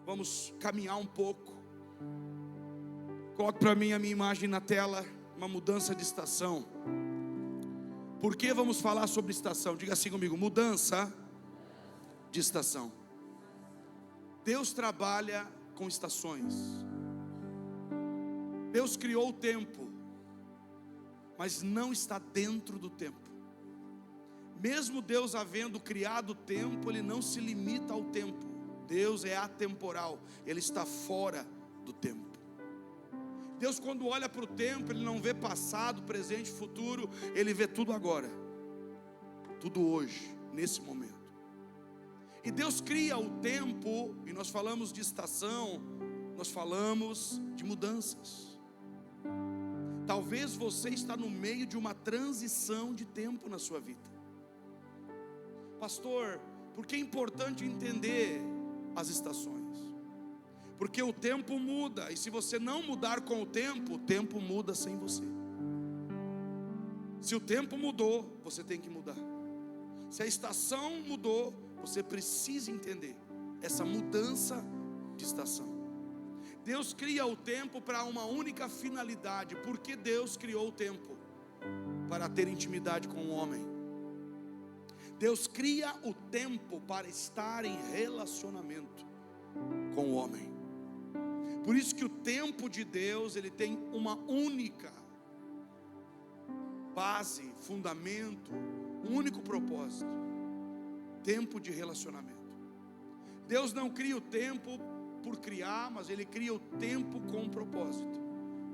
Vamos caminhar um pouco. Coloque para mim a minha imagem na tela. Uma mudança de estação. Por que vamos falar sobre estação? Diga assim comigo: mudança de estação. Deus trabalha com estações. Deus criou o tempo, mas não está dentro do tempo. Mesmo Deus havendo criado o tempo, Ele não se limita ao tempo. Deus é atemporal, Ele está fora do tempo. Deus, quando olha para o tempo, Ele não vê passado, presente, futuro. Ele vê tudo agora, tudo hoje, nesse momento. E Deus cria o tempo, e nós falamos de estação, nós falamos de mudanças. Talvez você está no meio de uma transição de tempo na sua vida. Pastor, por que é importante entender as estações? Porque o tempo muda, e se você não mudar com o tempo muda sem você. Se o tempo mudou, você tem que mudar. Se a estação mudou, você precisa entender essa mudança de estação. Deus cria o tempo para uma única finalidade. Por que Deus criou o tempo? Para ter intimidade com o homem. Deus cria o tempo para estar em relacionamento com o homem. Por isso que o tempo de Deus, ele tem uma única base, fundamento, um único propósito: tempo de relacionamento. Deus não cria o tempo por criar, mas Ele cria o tempo com um propósito: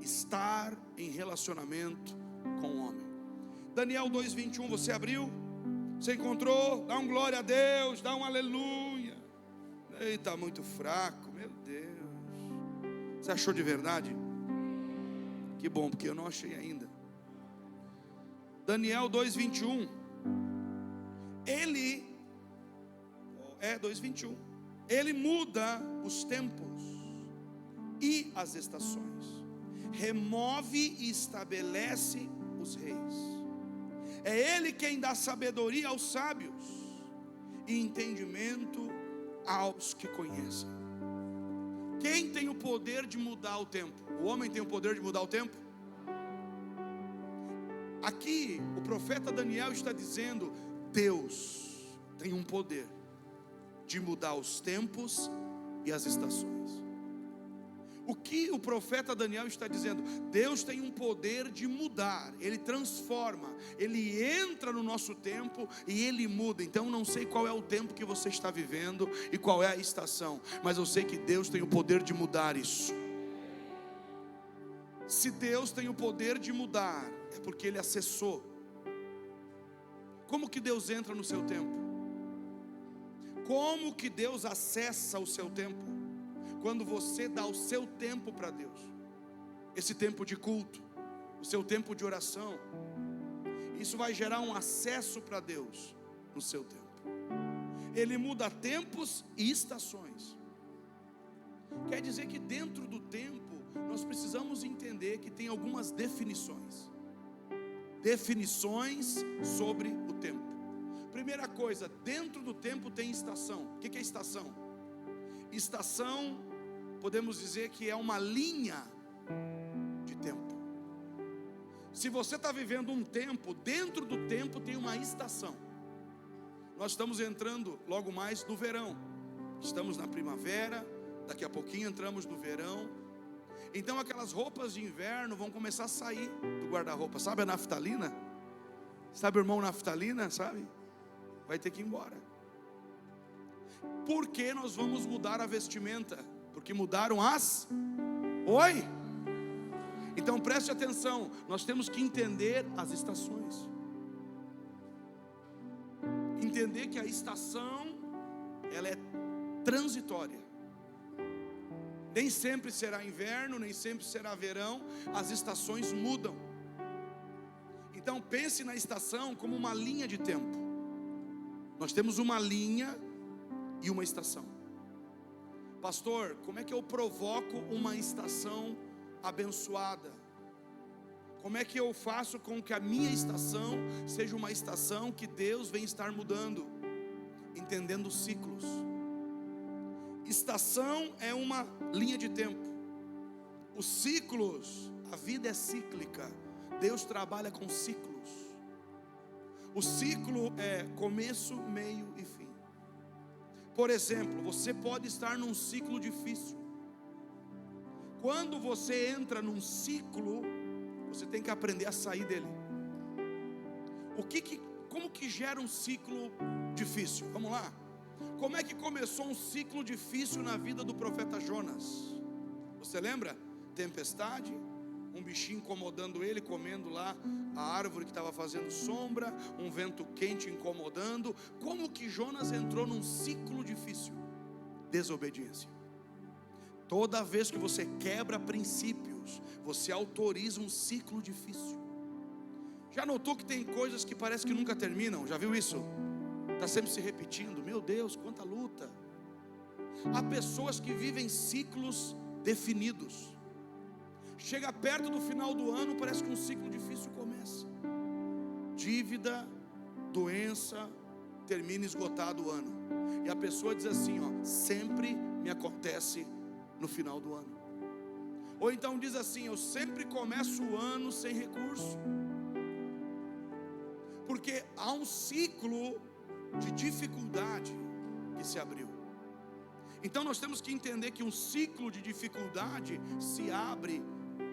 estar em relacionamento com o homem. Daniel 2:21, você abriu? Você encontrou? Dá um glória a Deus, dá um aleluia. Eita, muito fraco, meu Deus. Você achou de verdade? Que bom, porque eu não achei ainda. Daniel 2:21. Ele 2:21. Ele muda os tempos e as estações, remove e estabelece os reis. É Ele quem dá sabedoria aos sábios e entendimento aos que conhecem. Quem tem o poder de mudar o tempo? O homem tem o poder de mudar o tempo? Aqui o profeta Daniel está dizendo: Deus tem um poder de mudar os tempos e as estações. O que o profeta Daniel está dizendo? Deus tem um poder de mudar. Ele transforma, Ele entra no nosso tempo e Ele muda. Então não sei qual é o tempo que você está vivendo e qual é a estação, mas eu sei que Deus tem o poder de mudar isso. Se Deus tem o poder de mudar, é porque Ele acessou. Como que Deus entra no seu tempo? Como que Deus acessa o seu tempo? Quando você dá o seu tempo para Deus, esse tempo de culto, o seu tempo de oração, isso vai gerar um acesso para Deus no seu tempo. Ele muda tempos e estações. Quer dizer que dentro do tempo, nós precisamos entender que tem algumas definições sobre o tempo. Primeira coisa, dentro do tempo tem estação. O que é estação? Estação, podemos dizer que é uma linha de tempo. Se você está vivendo um tempo, dentro do tempo tem uma estação. Nós estamos entrando logo mais no verão. Estamos na primavera, daqui a pouquinho entramos no verão. Então aquelas roupas de inverno vão começar a sair do guarda-roupa. Sabe a naftalina? Sabe o irmão naftalina, sabe? Vai ter que ir embora. Por que nós vamos mudar a vestimenta? Porque mudaram as... Oi? Então preste atenção, nós temos que entender as estações. Entender que a estação, ela é transitória. Nem sempre será inverno, nem sempre será verão. As estações mudam. Então pense na estação como uma linha de tempo. Nós temos uma linha e uma estação. Pastor, como é que eu provoco uma estação abençoada? Como é que eu faço com que a minha estação seja uma estação que Deus vem estar mudando? Entendendo ciclos. Estação é uma linha de tempo. Os ciclos, a vida é cíclica. Deus trabalha com ciclos. O ciclo é começo, meio e fim. Por exemplo, você pode estar num ciclo difícil. Quando você entra num ciclo, você tem que aprender a sair dele. Como que gera um ciclo difícil? Vamos lá. Como é que começou um ciclo difícil na vida do profeta Jonas? Você lembra? Tempestade, um bichinho incomodando ele, comendo lá a árvore que estava fazendo sombra, um vento quente incomodando. Como que Jonas entrou num ciclo difícil? Desobediência. Toda vez que você quebra princípios, você autoriza um ciclo difícil. Já notou que tem coisas que parece que nunca terminam? Já viu isso? Está sempre se repetindo. Meu Deus, quanta luta. Há pessoas que vivem ciclos definidos. Chega perto do final do ano, parece que um ciclo difícil começa. Dívida, doença, termina esgotado o ano. E a pessoa diz assim, sempre me acontece no final do ano. Ou então diz assim, eu sempre começo o ano sem recurso. Porque há um ciclo de dificuldade que se abriu. Então nós temos que entender que um ciclo de dificuldade se abre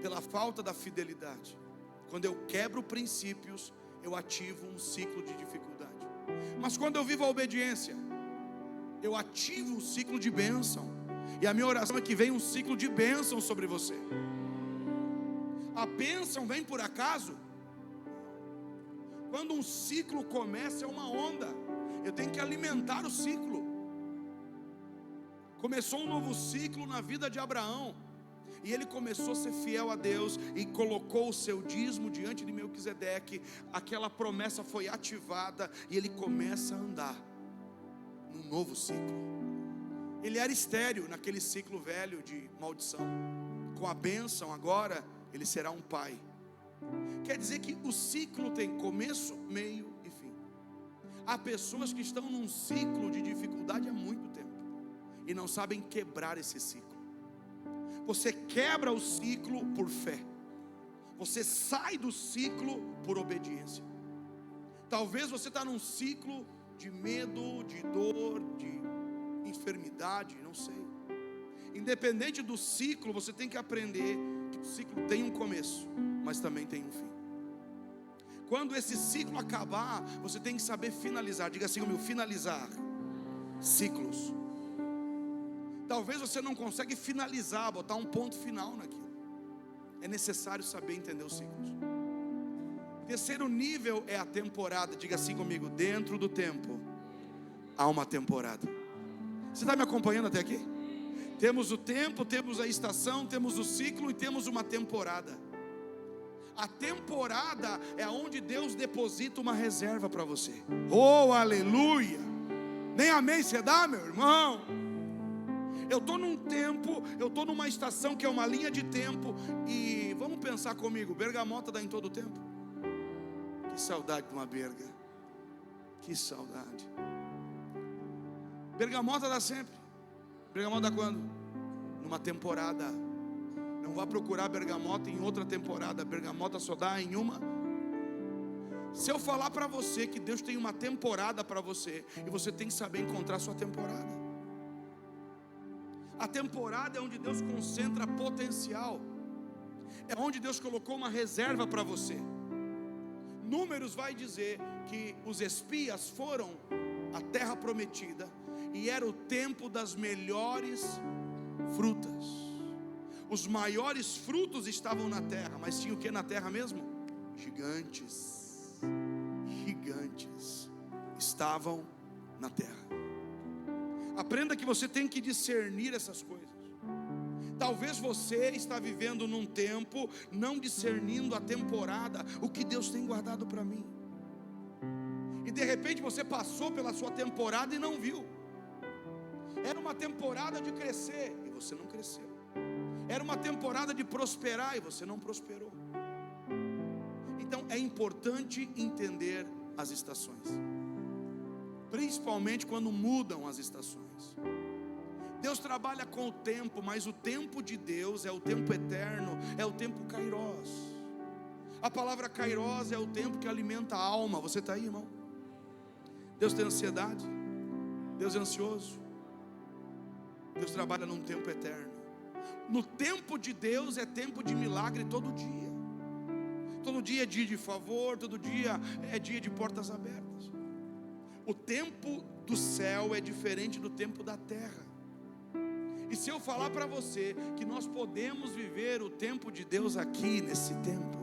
pela falta da fidelidade. Quando eu quebro princípios, eu ativo um ciclo de dificuldade. Mas quando eu vivo a obediência, eu ativo um ciclo de bênção. E a minha oração é que venha um ciclo de bênção sobre você. A bênção vem por acaso? Quando um ciclo começa, é uma onda. Eu tenho que alimentar o ciclo. Começou um novo ciclo na vida de Abraão. E ele começou a ser fiel a Deus e colocou o seu dízimo diante de Melquisedeque. Aquela promessa foi ativada e ele começa a andar num novo ciclo. Ele era estéril naquele ciclo velho de maldição. Com a bênção agora, ele será um pai. Quer dizer que o ciclo tem começo, meio e fim. Há pessoas que estão num ciclo de dificuldade há muito tempo e não sabem quebrar esse ciclo. Você quebra o ciclo por fé. Você sai do ciclo por obediência. Talvez você está num ciclo de medo, de dor, de enfermidade, não sei. Independente do ciclo, você tem que aprender que o ciclo tem um começo, mas também tem um fim. Quando esse ciclo acabar, você tem que saber finalizar. Diga assim comigo, finalizar ciclos. Talvez você não consiga finalizar, botar um ponto final naquilo. É necessário saber entender os ciclos. Terceiro nível é a temporada. Diga assim comigo, dentro do tempo há uma temporada. Você está me acompanhando até aqui? Temos o tempo, temos a estação, temos o ciclo e temos uma temporada. A temporada é onde Deus deposita uma reserva para você. Oh, aleluia! Nem amém você dá, meu irmão? Eu estou num tempo, eu estou numa estação que é uma linha de tempo. E vamos pensar comigo, bergamota dá em todo tempo? Que saudade de uma berga. Que saudade. Bergamota dá sempre. Bergamota dá quando? Numa temporada. Não vá procurar bergamota em outra temporada. Bergamota só dá em uma. Se eu falar para você que Deus tem uma temporada para você, e você tem que saber encontrar a sua temporada. A temporada é onde Deus concentra potencial. É onde Deus colocou uma reserva para você. Números vai dizer que os espias foram à terra prometida e era o tempo das melhores frutas. Os maiores frutos estavam na terra, mas tinha o que na terra mesmo? Gigantes. Gigantes estavam na terra. Aprenda que você tem que discernir essas coisas. Talvez você está vivendo num tempo não discernindo a temporada, o que Deus tem guardado para mim. E de repente você passou pela sua temporada e não viu. Era uma temporada de crescer e você não cresceu. Era uma temporada de prosperar e você não prosperou. Então é importante entender as estações. Principalmente quando mudam as estações. Deus trabalha com o tempo, mas o tempo de Deus é o tempo eterno, é o tempo Kairos. A palavra Kairos é o tempo que alimenta a alma. Você está aí, irmão? Deus tem ansiedade? Deus é ansioso? Deus trabalha num tempo eterno. No tempo de Deus é tempo de milagre todo dia. Todo dia é dia de favor, todo dia é dia de portas abertas. O tempo do céu é diferente do tempo da terra. E se eu falar para você que nós podemos viver o tempo de Deus aqui nesse tempo?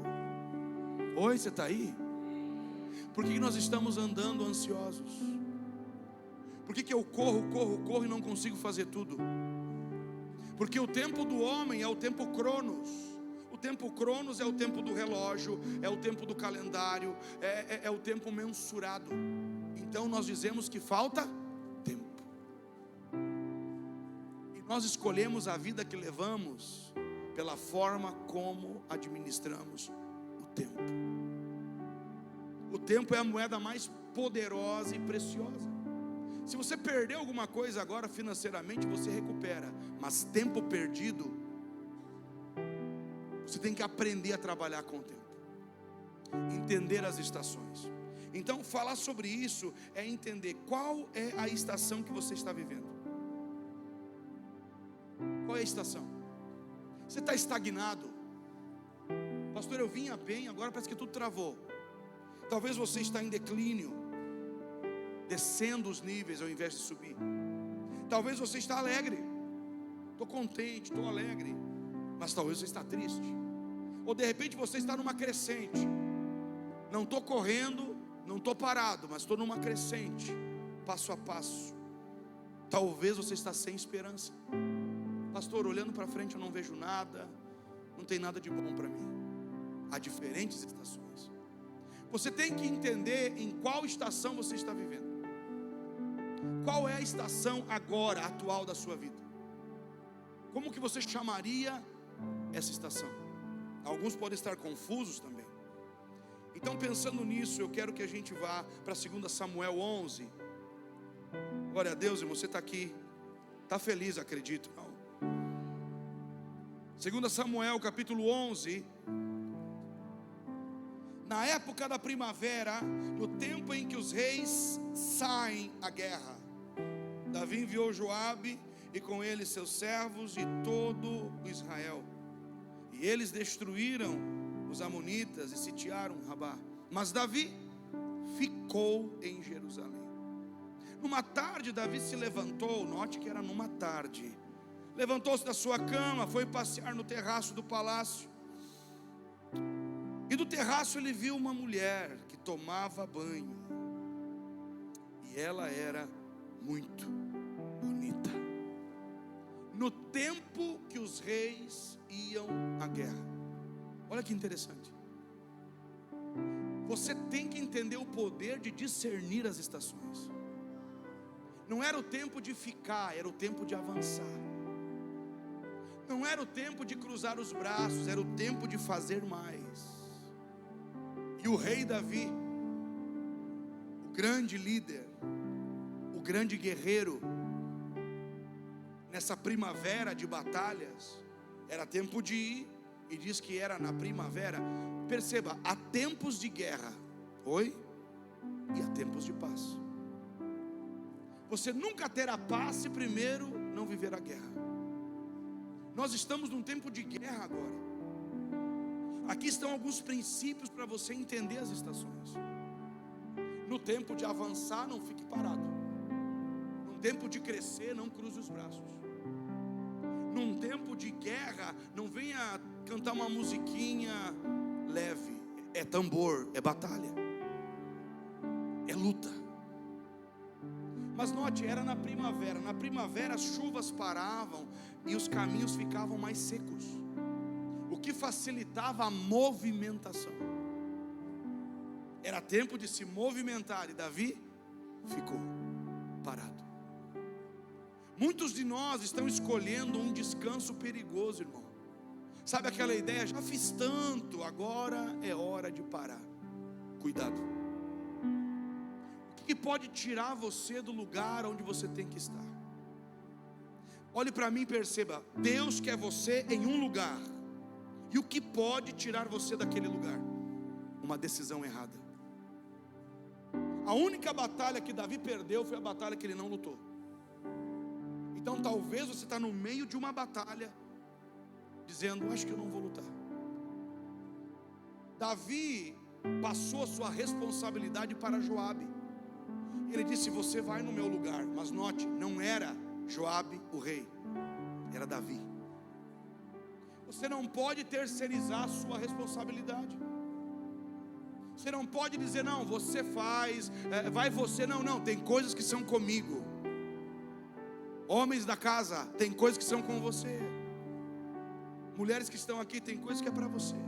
Oi, você está aí? Por que nós estamos andando ansiosos? Por que eu corro e não consigo fazer tudo? Porque o tempo do homem é o tempo Cronos. O tempo Cronos é o tempo do relógio, é o tempo do calendário, é o tempo mensurado. Então nós dizemos que falta tempo. E nós escolhemos a vida que levamos pela forma como administramos o tempo. O tempo é a moeda mais poderosa e preciosa. Se você perder alguma coisa agora financeiramente, você recupera. Mas tempo perdido, você tem que aprender a trabalhar com o tempo, entender as estações. Então falar sobre isso é entender qual é a estação que você está vivendo. Qual é a estação? Você está estagnado? Pastor, eu vinha bem, agora parece que tudo travou. Talvez você está em declínio, descendo os níveis ao invés de subir. Talvez você está alegre, estou contente, estou alegre, mas talvez você está triste. Ou de repente você está numa crescente. Não estou correndo, não estou parado, mas estou numa crescente, passo a passo. Talvez você está sem esperança. Pastor, olhando para frente eu não vejo nada, não tem nada de bom para mim. Há diferentes estações. Você tem que entender em qual estação você está vivendo. Qual é a estação agora, atual da sua vida? Como que você chamaria essa estação? Alguns podem estar confusos também. Então, pensando nisso, eu quero que a gente vá para 2 Samuel 11. Glória a Deus, irmão, você está aqui, está feliz, acredito, não? 2 Samuel capítulo 11. Na época da primavera, no tempo em que os reis saem à guerra, Davi enviou Joabe e com ele seus servos e todo o Israel. E eles destruíram os amonitas e sitiaram Rabá. Mas Davi ficou em Jerusalém. Numa tarde Davi se levantou, note que era numa tarde. Levantou-se da sua cama, foi passear no terraço do palácio. E do terraço ele viu uma mulher que tomava banho. E ela era muito bonita. No tempo que os reis iam à guerra. Olha que interessante. Você tem que entender o poder de discernir as estações. Não era o tempo de ficar, era o tempo de avançar. Não era o tempo de cruzar os braços, era o tempo de fazer mais. E o rei Davi, o grande líder, o grande guerreiro, nessa primavera de batalhas, era tempo de ir, e diz que era na primavera. Perceba, há tempos de guerra, oi? E há tempos de paz. Você nunca terá paz se primeiro não viver a guerra. Nós estamos num tempo de guerra agora. Aqui estão alguns princípios para você entender as estações. No tempo de avançar, não fique parado. No tempo de crescer, não cruze os braços. Num tempo de guerra, não venha cantar uma musiquinha leve. É tambor, é batalha, é luta. Mas note, era na primavera. Na primavera as chuvas paravam e os caminhos ficavam mais secos, o que facilitava a movimentação. Era tempo de se movimentar e Davi ficou parado. Muitos de nós estão escolhendo um descanso perigoso, irmão. Sabe aquela ideia, já fiz tanto, agora é hora de parar. Cuidado. O que pode tirar você do lugar onde você tem que estar? Olhe para mim e perceba: Deus quer você em um lugar. E o que pode tirar você daquele lugar? Uma decisão errada. A única batalha que Davi perdeu foi a batalha que ele não lutou. Então talvez você está no meio de uma batalha, dizendo: acho que eu não vou lutar. Davi passou a sua responsabilidade para Joabe. Ele disse: você vai no meu lugar. Mas note, não era Joabe o rei, era Davi. Você não pode terceirizar a sua responsabilidade. Você não pode dizer: não, você faz, vai você. Não, tem coisas que são comigo. Homens da casa, tem coisas que são com você. Mulheres que estão aqui, tem coisas que é para você.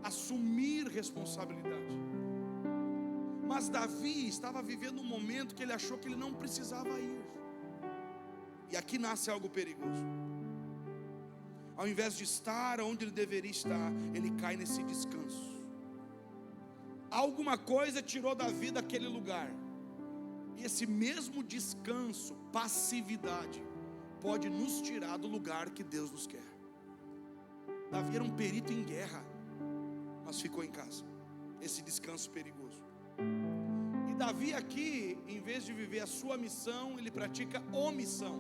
Assumir responsabilidade. Mas Davi estava vivendo um momento que ele achou que ele não precisava ir. E aqui nasce algo perigoso. Ao invés de estar onde ele deveria estar, ele cai nesse descanso. Alguma coisa tirou Davi daquele lugar. E esse mesmo descanso, passividade, pode nos tirar do lugar que Deus nos quer. Davi era um perito em guerra, mas ficou em casa. Esse descanso perigoso. E Davi aqui, em vez de viver a sua missão, ele pratica omissão.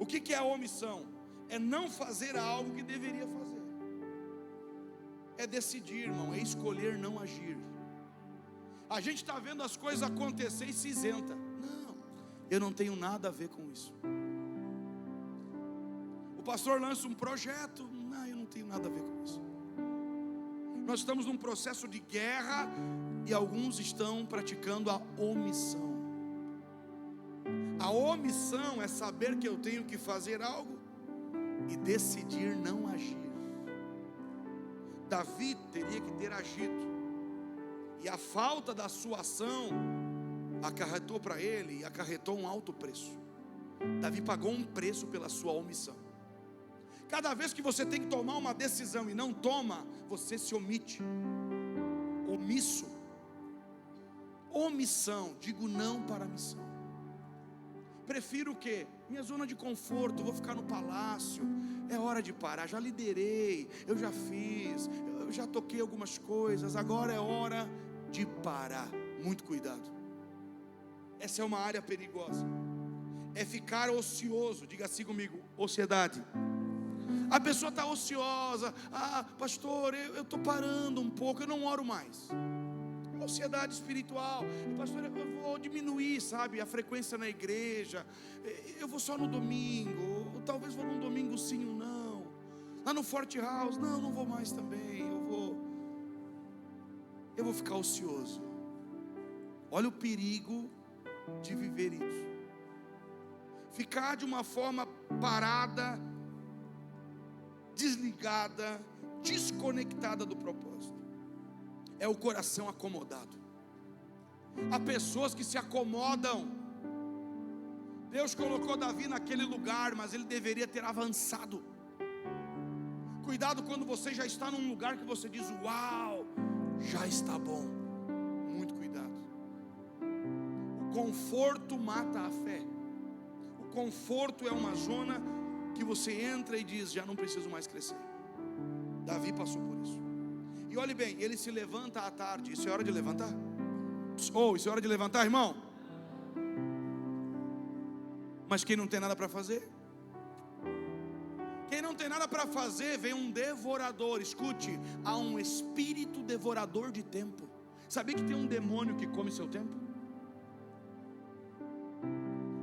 O que é a omissão? É não fazer algo que deveria fazer. É decidir, irmão, é escolher não agir. A gente está vendo as coisas acontecer e se isenta. Não, eu não tenho nada a ver com isso. O pastor lança um projeto. Não, eu não tenho nada a ver com isso. Nós estamos num processo de guerra e alguns estão praticando a omissão. A omissão é saber que eu tenho que fazer algo e decidir não agir. Davi teria que ter agido, e a falta da sua ação acarretou para ele, acarretou um alto preço. Davi pagou um preço pela sua omissão. Cada vez que você tem que tomar uma decisão e não toma, você se omite. Omisso. Omissão, digo não para a missão. Prefiro o quê? Minha zona de conforto, vou ficar no palácio. É hora de parar, já liderei, eu já fiz, eu já toquei algumas coisas. Agora é hora de parar. Muito cuidado. Essa é uma área perigosa. É ficar ocioso. Diga assim comigo: ociedade. A pessoa está ociosa. Ah, pastor, eu estou parando um pouco, eu não oro mais. Ansiedade espiritual. Pastor, eu vou diminuir, sabe, a frequência na igreja. Eu vou só no domingo. Ou talvez vou num domingo sim ou não. Lá no Forte House, não vou mais também. Eu vou ficar ocioso. Olha o perigo de viver isso. Ficar de uma forma parada, desligada, desconectada do propósito. É o coração acomodado. Há pessoas que se acomodam. Deus colocou Davi naquele lugar, mas ele deveria ter avançado. Cuidado quando você já está num lugar que você diz: uau, já está bom. Muito cuidado. O conforto mata a fé. O conforto é uma zona que você entra e diz: já não preciso mais crescer. Davi passou por isso. E olhe bem, ele se levanta à tarde. Isso é hora de levantar? Isso é hora de levantar, irmão? Mas quem não tem nada para fazer? Quem não tem nada para fazer, vem um devorador. Escute, há um espírito devorador de tempo. Sabia que tem um demônio que come seu tempo?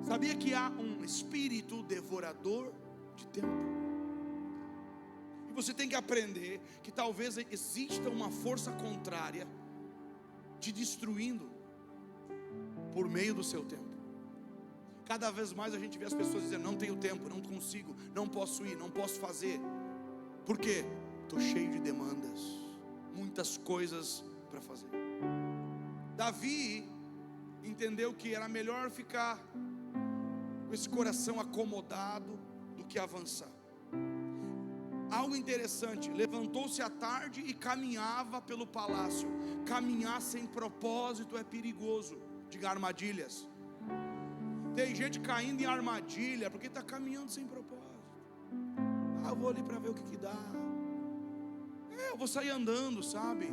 Sabia que há um espírito devorador de tempo? Você tem que aprender que talvez exista uma força contrária te destruindo por meio do seu tempo. Cada vez mais a gente vê as pessoas dizendo: não tenho tempo, não consigo, não posso ir, não posso fazer. Por quê? Estou cheio de demandas, muitas coisas para fazer. Davi entendeu que era melhor ficar com esse coração acomodado do que avançar. Algo interessante, levantou-se à tarde e caminhava pelo palácio. Caminhar sem propósito é perigoso. Diga: armadilhas. Tem gente caindo em armadilha porque está caminhando sem propósito. Eu vou ali para ver o que dá. Eu vou sair andando, sabe,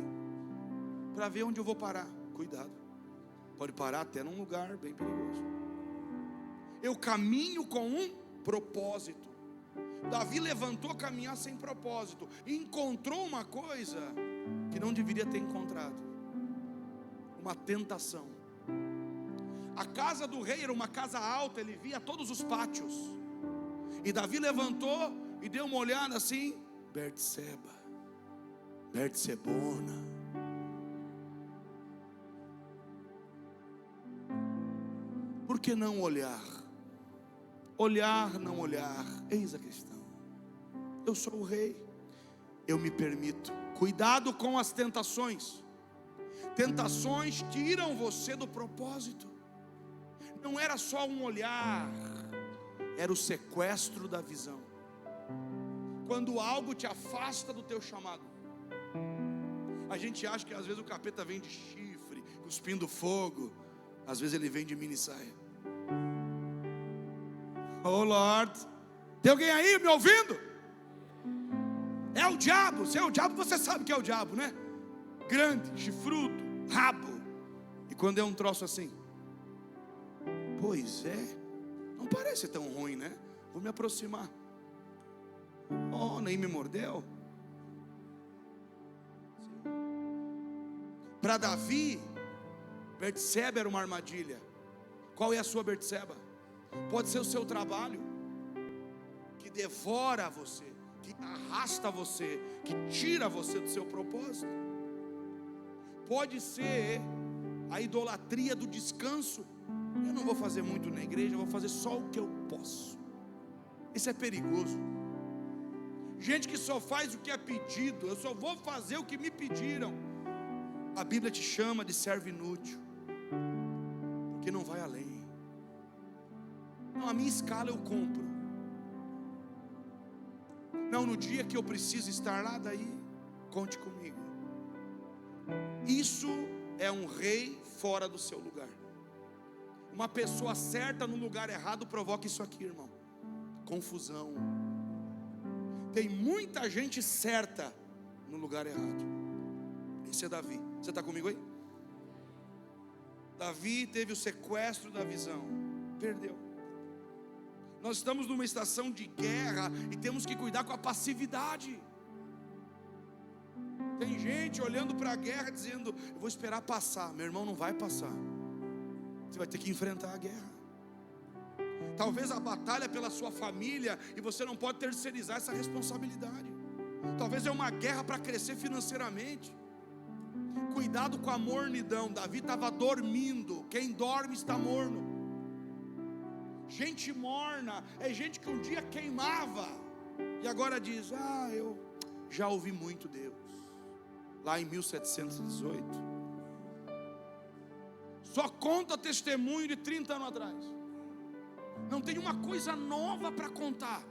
para ver onde eu vou parar. Cuidado, pode parar até num lugar bem perigoso. Eu caminho com um propósito. Davi levantou a caminhar sem propósito, e encontrou uma coisa que não deveria ter encontrado: uma tentação. A casa do rei era uma casa alta, ele via todos os pátios. E Davi levantou e deu uma olhada assim: Betseba, Betsebona. Por que não olhar? Olhar, não olhar, eis a questão. Eu sou o rei, eu me permito. Cuidado com as tentações. Tentações tiram você do propósito. Não era só um olhar, era o sequestro da visão. Quando algo te afasta do teu chamado. A gente acha que às vezes o capeta vem de chifre, cuspindo fogo. Às vezes ele vem de mini saia. Oh Lord, tem alguém aí me ouvindo? É o diabo. Se é o diabo, você sabe que é o diabo, né? Grande, chifrudo, rabo. E quando é um troço assim, pois é, não parece tão ruim, né? Vou me aproximar. Oh, nem me mordeu. Para Davi, Betseba era uma armadilha. Qual é a sua Betseba? Pode ser o seu trabalho, que devora você, que arrasta você, que tira você do seu propósito. Pode ser a idolatria do descanso. Eu não vou fazer muito na igreja, eu vou fazer só o que eu posso. Isso é perigoso. Gente que só faz o que é pedido. Eu só vou fazer o que me pediram. A Bíblia te chama de servo inútil, porque não vai além. Não, a minha escala eu compro. Não, no dia que eu preciso estar lá, daí conte comigo. Isso é um rei fora do seu lugar. Uma pessoa certa no lugar errado provoca isso aqui, irmão: confusão. Tem muita gente certa no lugar errado. Esse é Davi. Você está comigo aí? Davi teve o sequestro da visão, perdeu. Nós estamos numa estação de guerra e temos que cuidar com a passividade. Tem gente olhando para a guerra dizendo: eu vou esperar passar. Meu irmão, não vai passar. Você vai ter que enfrentar a guerra. Talvez a batalha pela sua família, e você não pode terceirizar essa responsabilidade. Talvez é uma guerra para crescer financeiramente. Cuidado com a mornidão. Davi estava dormindo. Quem dorme está morno. Gente morna é gente que um dia queimava e agora diz: eu já ouvi muito Deus. Lá em 1718. Só conta testemunho de 30 anos atrás. Não tem uma coisa nova para contar,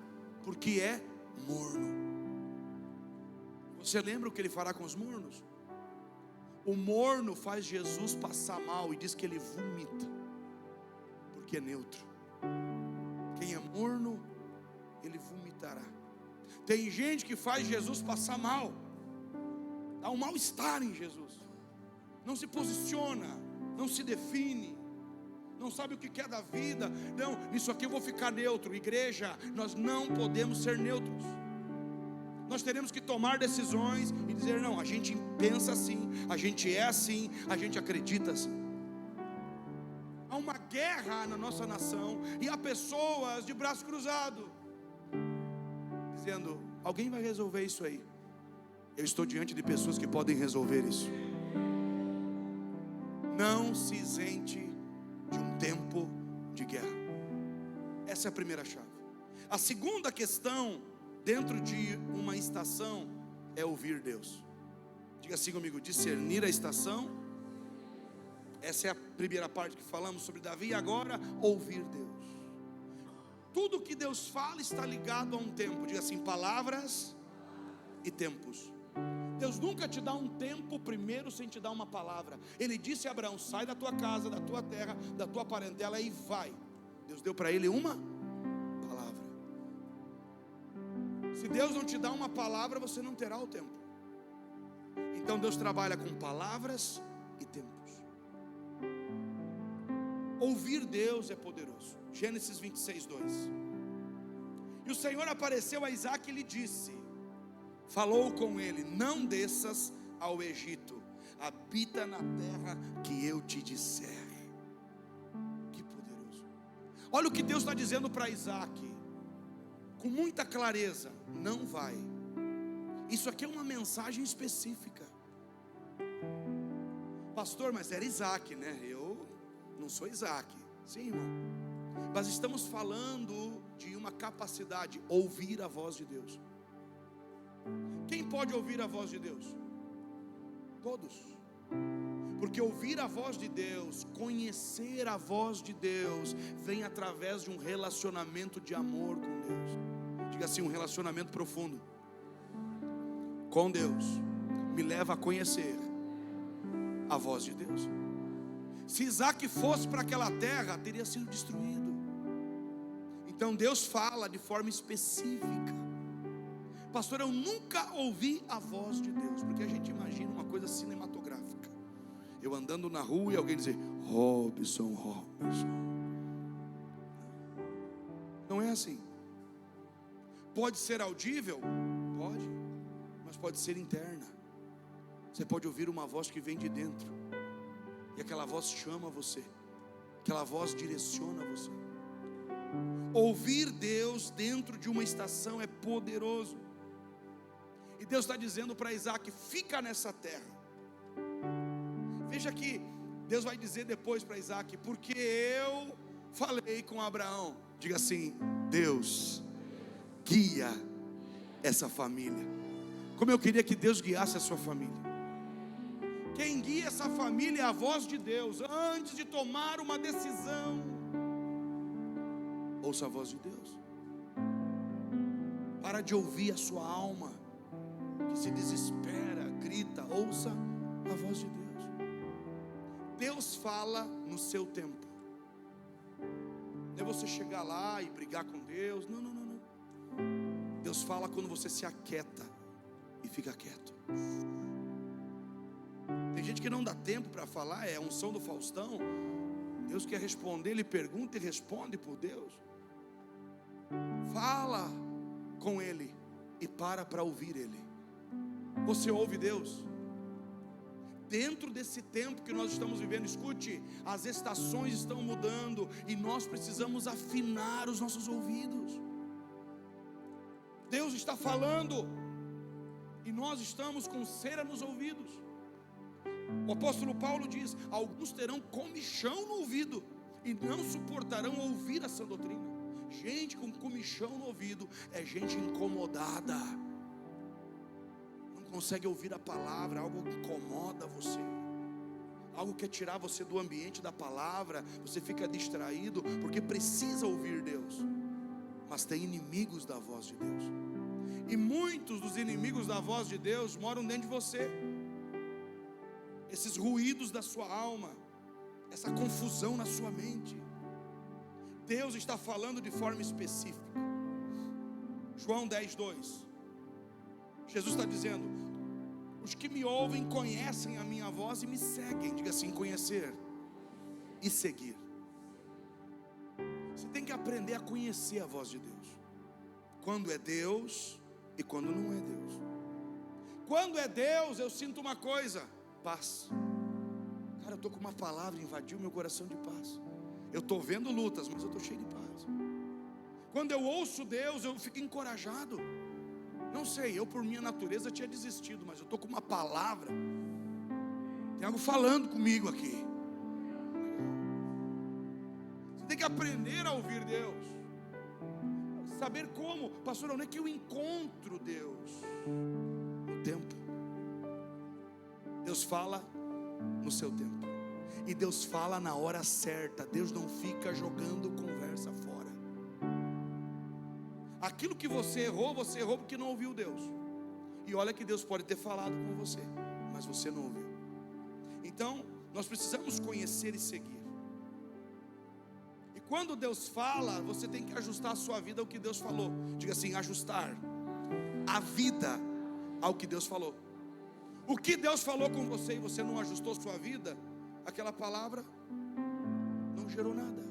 porque é morno. Você lembra o que ele fará com os mornos? O morno faz Jesus passar mal e diz que ele vomita, porque é neutro. Quem é morno, ele vomitará. Tem gente que faz Jesus passar mal, dá um mal-estar em Jesus, não se posiciona, não se define, não sabe o que quer da vida. Não, nisso aqui eu vou ficar neutro. Igreja, nós não podemos ser neutros. Nós teremos que tomar decisões e dizer: não, a gente pensa assim, a gente é assim, a gente acredita assim. Há uma guerra na nossa nação e há pessoas de braço cruzado dizendo: alguém vai resolver isso aí. Eu estou diante de pessoas que podem resolver isso. Não se isente de um tempo de guerra. Essa é a primeira chave. A segunda questão dentro de uma estação é ouvir Deus. Diga assim comigo: discernir a estação. Essa é a primeira parte que falamos sobre Davi. E agora, ouvir Deus. Tudo que Deus fala está ligado a um tempo. Diga assim: palavras e tempos. Deus nunca te dá um tempo primeiro sem te dar uma palavra. Ele disse a Abraão: sai da tua casa, da tua terra, da tua parentela e vai. Deus deu para ele uma palavra. Se Deus não te dá uma palavra, você não terá o tempo. Então Deus trabalha com palavras e tempos. Ouvir Deus é poderoso. Gênesis 26, 2. E o Senhor apareceu a Isaque e lhe disse, falou com ele: não desças ao Egito, habita na terra que eu te disser. Que poderoso. Olha o que Deus está dizendo para Isaque, com muita clareza: não vai. Isso aqui é uma mensagem específica. Pastor, mas era Isaque, né? Eu não sou Isaque. Sim, irmão. Mas estamos falando de uma capacidade, ouvir a voz de Deus. Quem pode ouvir a voz de Deus? Todos. Porque ouvir a voz de Deus, conhecer a voz de Deus, vem através de um relacionamento de amor com Deus. Diga assim, um relacionamento profundo com Deus me leva a conhecer a voz de Deus. Se Isaque fosse para aquela terra, teria sido destruído. Então Deus fala de forma específica. Pastor, eu nunca ouvi a voz de Deus, porque a gente imagina uma coisa cinematográfica. Eu andando na rua e alguém dizer: Robson, Robson. Não é assim. Pode ser audível? Pode. Mas pode ser interna. Você pode ouvir uma voz que vem de dentro, e aquela voz chama você, aquela voz direciona você. Ouvir Deus dentro de uma estação é poderoso. E Deus está dizendo para Isaque: fica nessa terra. Veja que Deus vai dizer depois para Isaque: porque eu falei com Abraão. Diga assim: Deus guia essa família. Como eu queria que Deus guiasse a sua família. Quem guia essa família é a voz de Deus. Antes de tomar uma decisão, ouça a voz de Deus. Para de ouvir a sua alma que se desespera, grita. Ouça a voz de Deus. Deus fala no seu tempo. Não é você chegar lá e brigar com Deus. Não, não, não, não. Deus fala quando você se aquieta e fica quieto. Tem gente que não dá tempo para falar, é a unção do Faustão. Deus quer responder, Ele pergunta e responde por Deus. Fala com Ele e para ouvir Ele. Você ouve Deus? Dentro desse tempo que nós estamos vivendo, escute, as estações estão mudando e nós precisamos afinar os nossos ouvidos. Deus está falando e nós estamos com cera nos ouvidos. O apóstolo Paulo diz: alguns terão comichão no ouvido e não suportarão ouvir a sã doutrina. Gente com comichão no ouvido é gente incomodada, não consegue ouvir a palavra, algo incomoda você, algo quer tirar você do ambiente da palavra, você fica distraído porque precisa ouvir Deus. Mas tem inimigos da voz de Deus, e muitos dos inimigos da voz de Deus moram dentro de você. Esses ruídos da sua alma, essa confusão na sua mente, Deus está falando de forma específica. João 10, 2. Jesus está dizendo: os que me ouvem conhecem a minha voz e me seguem. Diga assim: conhecer e seguir. Você tem que aprender a conhecer a voz de Deus, quando é Deus e quando não é Deus. Quando é Deus, eu sinto uma coisa: paz. Cara, eu estou com uma palavra, invadiu meu coração de paz. Eu estou vendo lutas, mas eu estou cheio de paz. Quando eu ouço Deus, eu fico encorajado. Não sei, eu por minha natureza tinha desistido, mas eu estou com uma palavra. Tem algo falando comigo aqui. Você tem que aprender a ouvir Deus. Saber como. Pastor, onde é que eu encontro Deus? No tempo. Deus fala no seu tempo. E Deus fala na hora certa. Deus não fica jogando conversa fora. Aquilo que você errou porque não ouviu Deus. E olha que Deus pode ter falado com você, mas você não ouviu. Então, nós precisamos conhecer e seguir. E Quando Deus fala, você tem que ajustar a sua vida ao que Deus falou. Diga assim: ajustar a vida ao que Deus falou. O que Deus falou com você e você não ajustou sua vida, aquela palavra não gerou nada.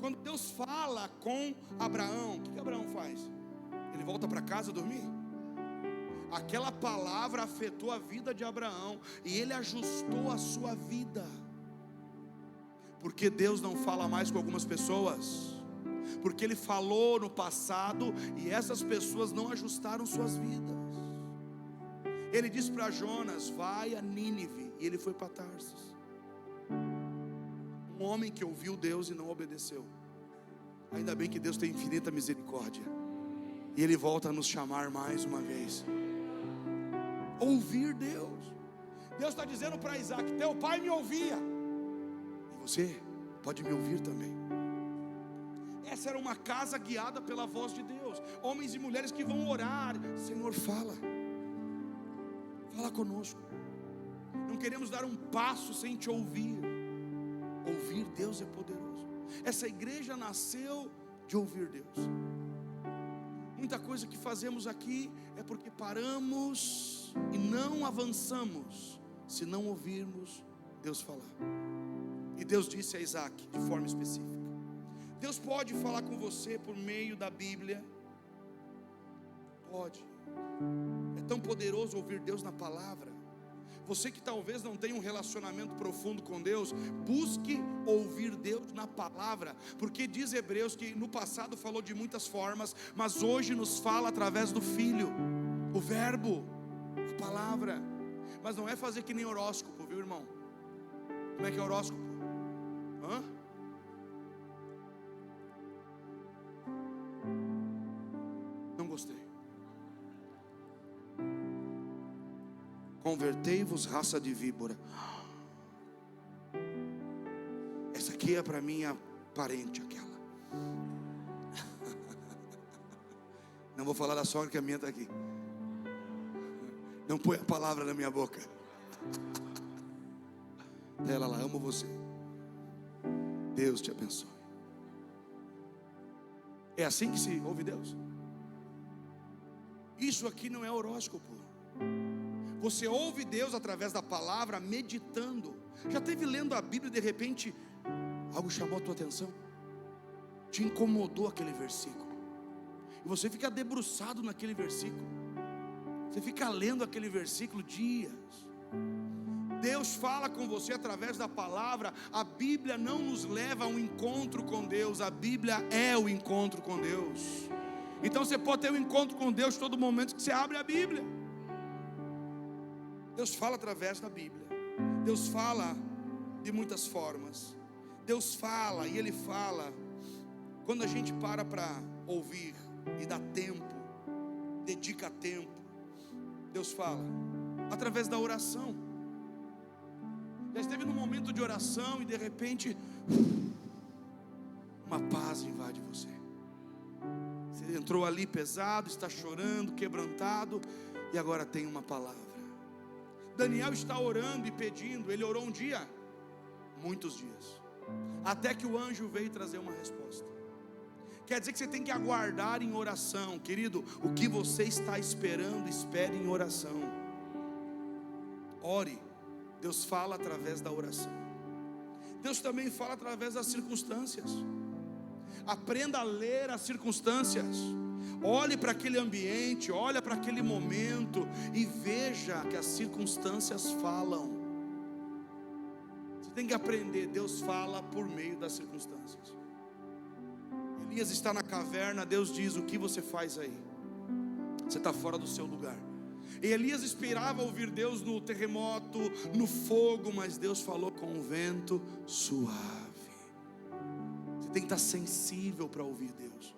Quando Deus fala com Abraão, o que Abraão faz? Ele volta para casa dormir? Aquela palavra afetou a vida de Abraão e ele ajustou a sua vida. Porque Deus não fala mais com algumas pessoas, porque Ele falou no passado e essas pessoas não ajustaram suas vidas. Ele disse para Jonas: vai a Nínive, e ele foi para Tarsis. Um homem que ouviu Deus e não obedeceu. Ainda bem que Deus tem infinita misericórdia, e Ele volta a nos chamar mais uma vez. Ouvir Deus. Deus está dizendo para Isaac: teu pai me ouvia, você pode me ouvir também. Essa era uma casa guiada pela voz de Deus. Homens e mulheres que vão orar: Senhor, fala conosco. Não queremos dar um passo sem te ouvir. Ouvir Deus é poderoso. Essa igreja nasceu de ouvir Deus. Muita coisa que fazemos aqui é porque paramos e não avançamos se não ouvirmos Deus falar. E Deus disse a Isaac de forma específica. Deus pode falar com você por meio da Bíblia. Pode. É tão poderoso ouvir Deus na palavra. Você que talvez não tenha um relacionamento profundo com Deus, busque ouvir Deus na palavra. Porque diz Hebreus que no passado falou de muitas formas, mas hoje nos fala através do Filho, o verbo, a palavra. Mas não é fazer que nem horóscopo, viu, irmão? Como é que é horóscopo? Não gostei. Convertei-vos, raça de víbora. Essa aqui é para minha parente, aquela. Não vou falar da sogra, que a minha está aqui. Não põe a palavra na minha boca. Ela lá: amo você. Deus te abençoe. É assim que se ouve Deus? Isso aqui não é horóscopo. Você ouve Deus através da palavra, meditando. Já esteve lendo a Bíblia e de repente algo chamou a tua atenção? Te incomodou aquele versículo, e você fica debruçado naquele versículo. Você fica lendo aquele versículo dias. Deus fala com você através da palavra. A Bíblia não nos leva a um encontro com Deus, a Bíblia é o encontro com Deus. Então você pode ter um encontro com Deus todo momento que você abre a Bíblia. Deus fala através da Bíblia. Deus fala de muitas formas. Deus fala, e Ele fala quando a gente para ouvir e dá tempo, dedica tempo. Deus fala através da oração. Já esteve num momento de oração e de repente uma paz invade você. Você entrou ali pesado, está chorando, quebrantado, e agora tem uma palavra. Daniel está orando e pedindo. Ele orou um dia, muitos dias, até que o anjo veio trazer uma resposta. Quer dizer que você tem que aguardar em oração. Querido, o que você está esperando, espere em oração. Ore. Deus fala através da oração. Deus também fala através das circunstâncias. Aprenda a ler as circunstâncias. Olhe para aquele ambiente, olhe para aquele momento e veja que as circunstâncias falam. Você tem que aprender. Deus fala por meio das circunstâncias. Elias está na caverna. Deus diz: o que você faz aí? Você está fora do seu lugar. E Elias esperava ouvir Deus no terremoto, no fogo, mas Deus falou com um vento suave. Você tem que estar sensível para ouvir Deus.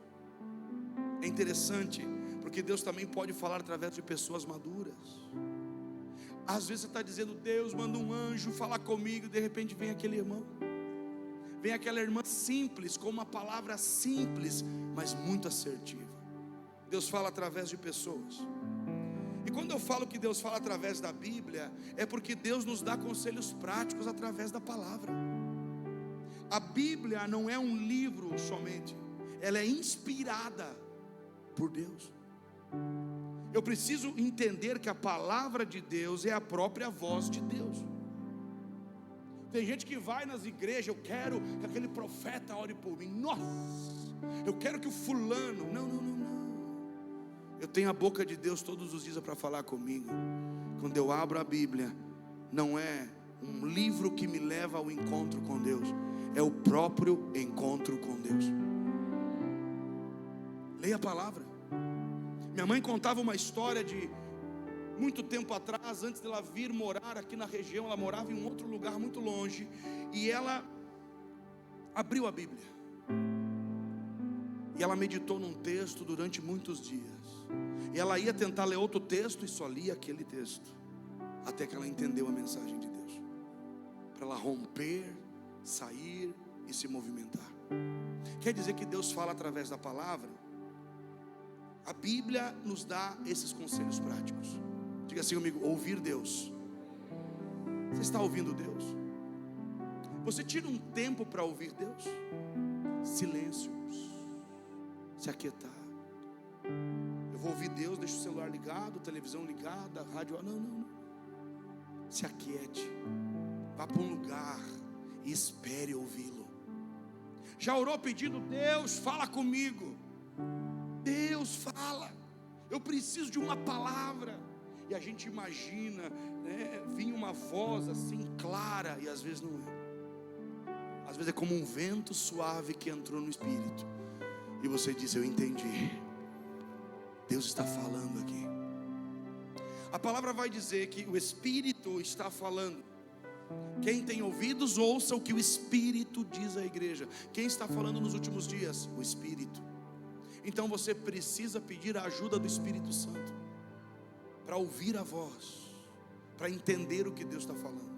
É interessante, porque Deus também pode falar através de pessoas maduras. Às vezes você está dizendo: Deus, manda um anjo falar comigo, e de repente vem aquele irmão, vem aquela irmã simples, com uma palavra simples, mas muito assertiva. Deus fala através de pessoas. E quando eu falo que Deus fala através da Bíblia, é porque Deus nos dá conselhos práticos através da palavra. A Bíblia não é um livro somente, ela é inspirada por Deus. Eu preciso entender que a palavra de Deus é a própria voz de Deus. Tem gente que vai nas igrejas, eu quero que aquele profeta ore por mim. Nossa, eu quero que o fulano. Não. Eu tenho a boca de Deus todos os dias para falar comigo. Quando eu abro a Bíblia, não é um livro que me leva ao encontro com Deus, é o próprio encontro com Deus. Leia a palavra. Minha mãe contava uma história de muito tempo atrás, antes dela vir morar aqui na região. Ela morava em um outro lugar muito longe, e ela abriu a Bíblia, e ela meditou num texto durante muitos dias, e ela ia tentar ler outro texto, e só lia aquele texto, até que ela entendeu a mensagem de Deus, para ela romper, sair e se movimentar. Quer dizer que Deus fala através da palavra. A Bíblia nos dá esses conselhos práticos. Diga assim comigo: ouvir Deus. Você está ouvindo Deus? Você tira um tempo para ouvir Deus? Silêncio, se aquietar. Eu vou ouvir Deus, deixa o celular ligado, televisão ligada, rádio. Não. Se aquiete, vá para um lugar e espere ouvi-lo. Já orou pedindo: Deus, fala comigo? Deus, fala, eu preciso de uma palavra. E a gente imagina, né, vinha uma voz assim clara, e às vezes não é. Às vezes é como um vento suave que entrou no espírito, e você diz: eu entendi, Deus está falando aqui. A palavra vai dizer que o Espírito está falando. Quem tem ouvidos, ouça o que o Espírito diz à igreja. Quem está falando nos últimos dias? O Espírito. Então você precisa pedir a ajuda do Espírito Santo para ouvir a voz, para entender o que Deus está falando.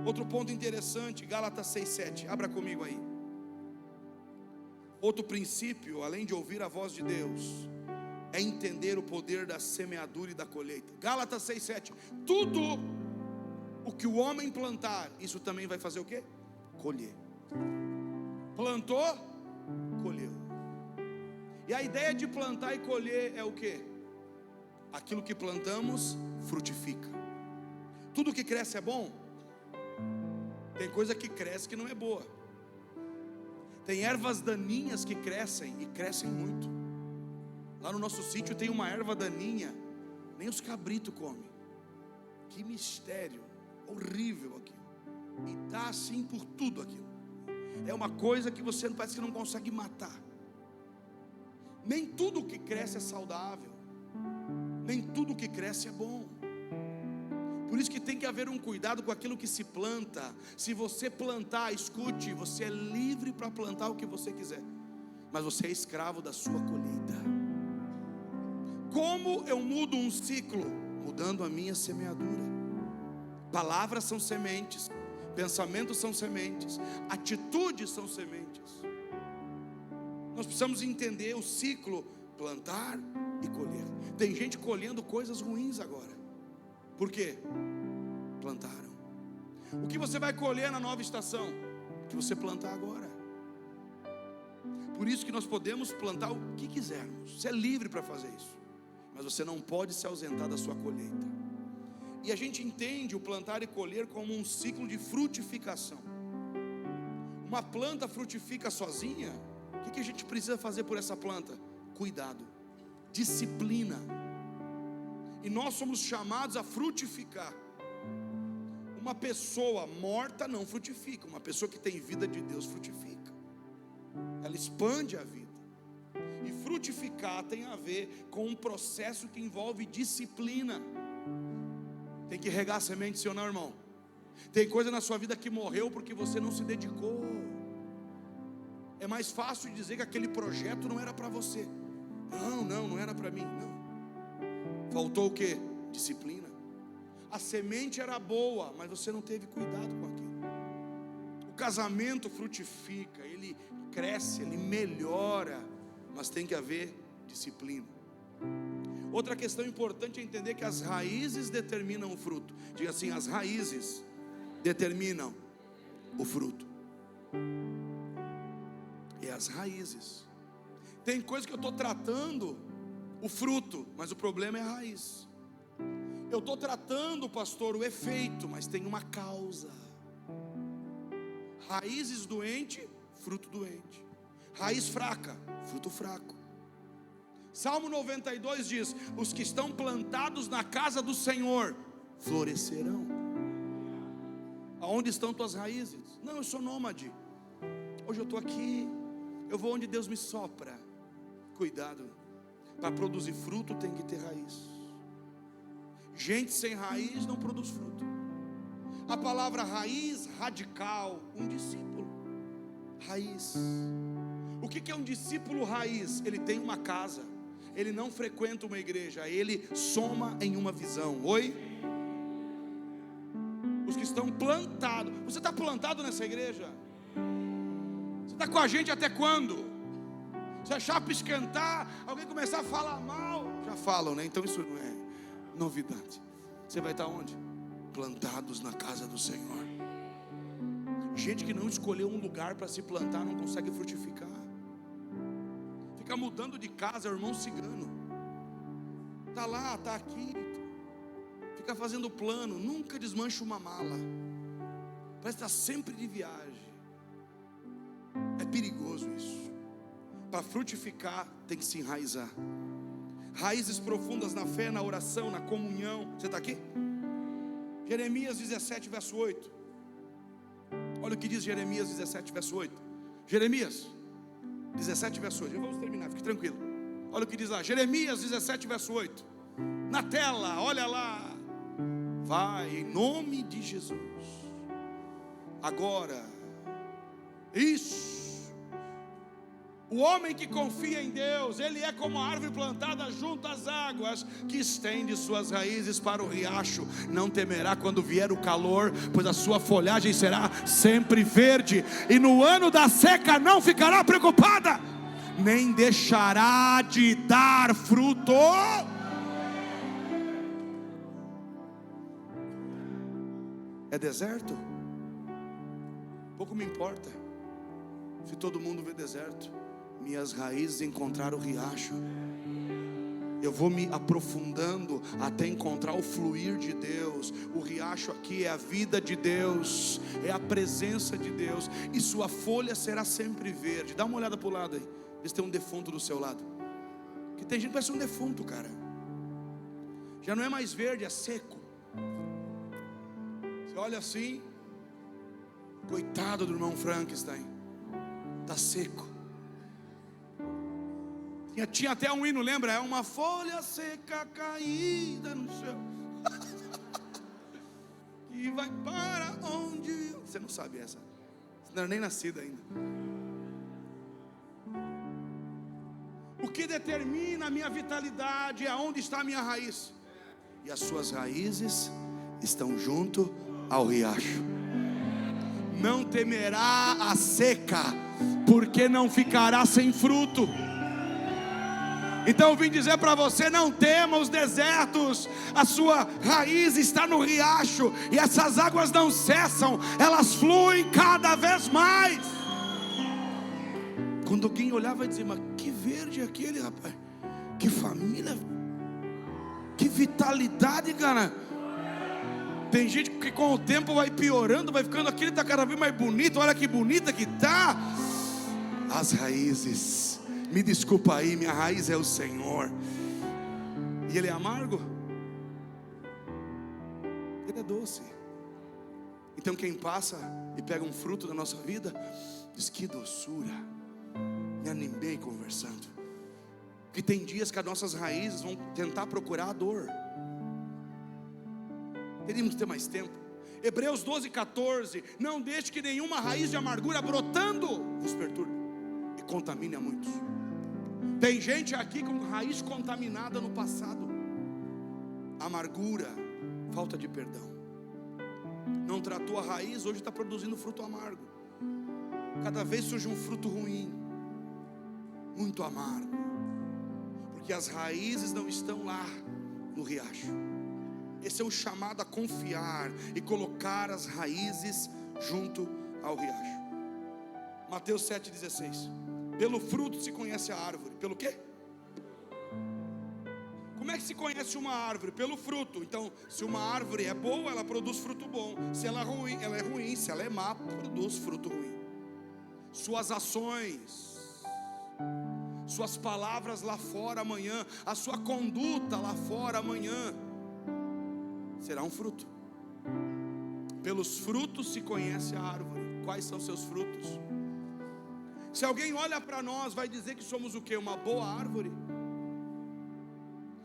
Outro ponto interessante, Gálatas 6:7, abra comigo aí. Outro princípio, além de ouvir a voz de Deus, é entender o poder da semeadura e da colheita. Gálatas 6:7, tudo o que o homem plantar, isso também vai fazer o quê? Colher. Plantou, colheu. E a ideia de plantar e colher é o quê? Aquilo que plantamos frutifica. Tudo que cresce é bom? Tem coisa que cresce que não é boa. Tem ervas daninhas que crescem, e crescem muito. Lá no nosso sítio tem uma erva daninha, nem os cabritos comem. Que mistério, horrível aquilo. E tá assim por tudo aquilo. É uma coisa que você parece que não consegue matar. Nem tudo que cresce é saudável, nem tudo que cresce é bom. Por isso que tem que haver um cuidado com aquilo que se planta. Se você plantar, escute, você é livre para plantar o que você quiser, mas você é escravo da sua colheita. Como eu mudo um ciclo? Mudando a minha semeadura. Palavras são sementes, pensamentos são sementes, atitudes são sementes. Nós precisamos entender o ciclo, plantar e colher. Tem gente colhendo coisas ruins agora. Por quê? Plantaram. O que você vai colher na nova estação? O que você plantar agora. Por isso que nós podemos plantar o que quisermos. Você é livre para fazer isso, mas você não pode se ausentar da sua colheita. E a gente entende o plantar e colher como um ciclo de frutificação. Uma planta frutifica sozinha. O que a gente precisa fazer por essa planta? Cuidado, disciplina. E nós somos chamados a frutificar. Uma pessoa morta não frutifica. Uma pessoa que tem vida de Deus frutifica. Ela expande a vida. E frutificar tem a ver com um processo que envolve disciplina. Tem que regar a semente, sim ou não, irmão? Tem coisa na sua vida que morreu porque você não se dedicou. É mais fácil dizer que aquele projeto não era para você. Não era para mim, não. Faltou o quê? Disciplina. A semente era boa, mas você não teve cuidado com aquilo. O casamento frutifica, ele cresce, ele melhora, mas tem que haver disciplina. Outra questão importante é entender que as raízes determinam o fruto. Diga assim: as raízes determinam o fruto. É as raízes. Tem coisa que eu estou tratando o fruto, mas o problema é a raiz. Eu estou tratando, pastor, o efeito, mas tem uma causa. Raízes doente, fruto doente. Raiz fraca, fruto fraco. Salmo 92 diz: os que estão plantados na casa do Senhor florescerão. Aonde estão tuas raízes? Não, eu sou nômade. Hoje eu estou aqui, eu vou onde Deus me sopra. Cuidado, para produzir fruto tem que ter raiz. Gente sem raiz não produz fruto. A palavra raiz, radical, um discípulo. Raiz. O que é um discípulo raiz? Ele tem uma casa, ele não frequenta uma igreja, ele soma em uma visão. Oi? Os que estão plantados. Você está plantado nessa igreja? Você está com a gente até quando? Se a chapa esquentar, alguém começar a falar mal, já falam, né? Então isso não é novidade. Você vai estar onde? Plantados na casa do Senhor. Gente que não escolheu um lugar para se plantar não consegue frutificar. Fica mudando de casa, é o irmão cigano. Está lá, está aqui. Fica fazendo plano, nunca desmancha uma mala. Parece estar sempre de viagem. É perigoso isso. Para frutificar tem que se enraizar. Raízes profundas na fé, na oração, na comunhão. Você está aqui? Jeremias 17 verso 8. Olha o que diz Jeremias 17 verso 8. Jeremias 17 verso 8. Já vamos terminar, fique tranquilo. Olha o que diz lá, Jeremias 17 verso 8. Na tela, olha lá. Vai em nome de Jesus. Agora, isso. O homem que confia em Deus, ele é como a árvore plantada junto às águas, que estende suas raízes para o riacho. Não temerá quando vier o calor, pois a sua folhagem será sempre verde, e no ano da seca não ficará preocupada, nem deixará de dar fruto. É deserto? Pouco me importa se todo mundo vê deserto. Minhas raízes encontraram o riacho. Eu vou me aprofundando até encontrar o fluir de Deus. O riacho aqui é a vida de Deus, é a presença de Deus, e sua folha será sempre verde. Dá uma olhada para o lado aí, vê se tem um defunto do seu lado. Que tem gente que parece um defunto, cara. Já não é mais verde, é seco. Você olha assim, coitado do irmão Frankenstein, está seco. Tinha até um hino, lembra? É uma folha seca caída no chão e vai para onde... Você não sabe essa, você não era nem nascido ainda. O que determina a minha vitalidade é onde está a minha raiz. E as suas raízes estão junto ao riacho. Não temerá a seca, porque não ficará sem fruto. Então eu vim dizer para você: não tema os desertos, a sua raiz está no riacho, e essas águas não cessam, elas fluem cada vez mais. Quando alguém olhar vai dizer: mas que verde é aquele, rapaz, que família, que vitalidade, cara. Tem gente que com o tempo vai piorando, vai ficando, aquele está cada vez mais bonito, olha que bonita que está. As raízes, me desculpa aí, minha raiz é o Senhor. E Ele é amargo? Ele é doce. Então quem passa e pega um fruto da nossa vida diz: que doçura, me animei conversando. Porque tem dias que as nossas raízes vão tentar procurar a dor. Teríamos que ter mais tempo. Hebreus 12:14. Não deixe que nenhuma raiz de amargura brotando vos perturbe e contamine a muitos. Tem gente aqui com raiz contaminada no passado. Amargura, falta de perdão. Não tratou a raiz, hoje está produzindo fruto amargo. Cada vez surge um fruto ruim, muito amargo, porque as raízes não estão lá no riacho. Esse é um chamado a confiar e colocar as raízes junto ao riacho. Mateus 7,16. Pelo fruto se conhece a árvore. Pelo quê? Como é que se conhece uma árvore? Pelo fruto. Então, se uma árvore é boa, ela produz fruto bom. Se ela é ruim, se ela é má, produz fruto ruim. Suas ações, suas palavras lá fora amanhã, a sua conduta lá fora amanhã, será um fruto. Pelos frutos se conhece a árvore. Quais são seus frutos? Se alguém olha para nós, vai dizer que somos o quê? Uma boa árvore?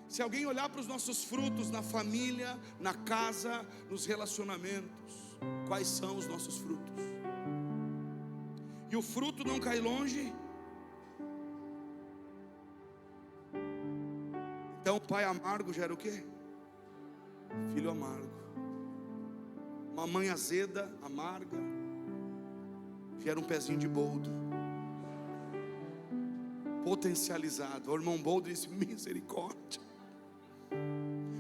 Se alguém olhar para os nossos frutos na família, na casa, nos relacionamentos, quais são os nossos frutos? E o fruto não cai longe. Então, pai amargo gera o quê? Filho amargo. Uma mãe azeda, amarga, gera um pezinho de boldo. Potencializado. O irmão boldo disse: misericórdia.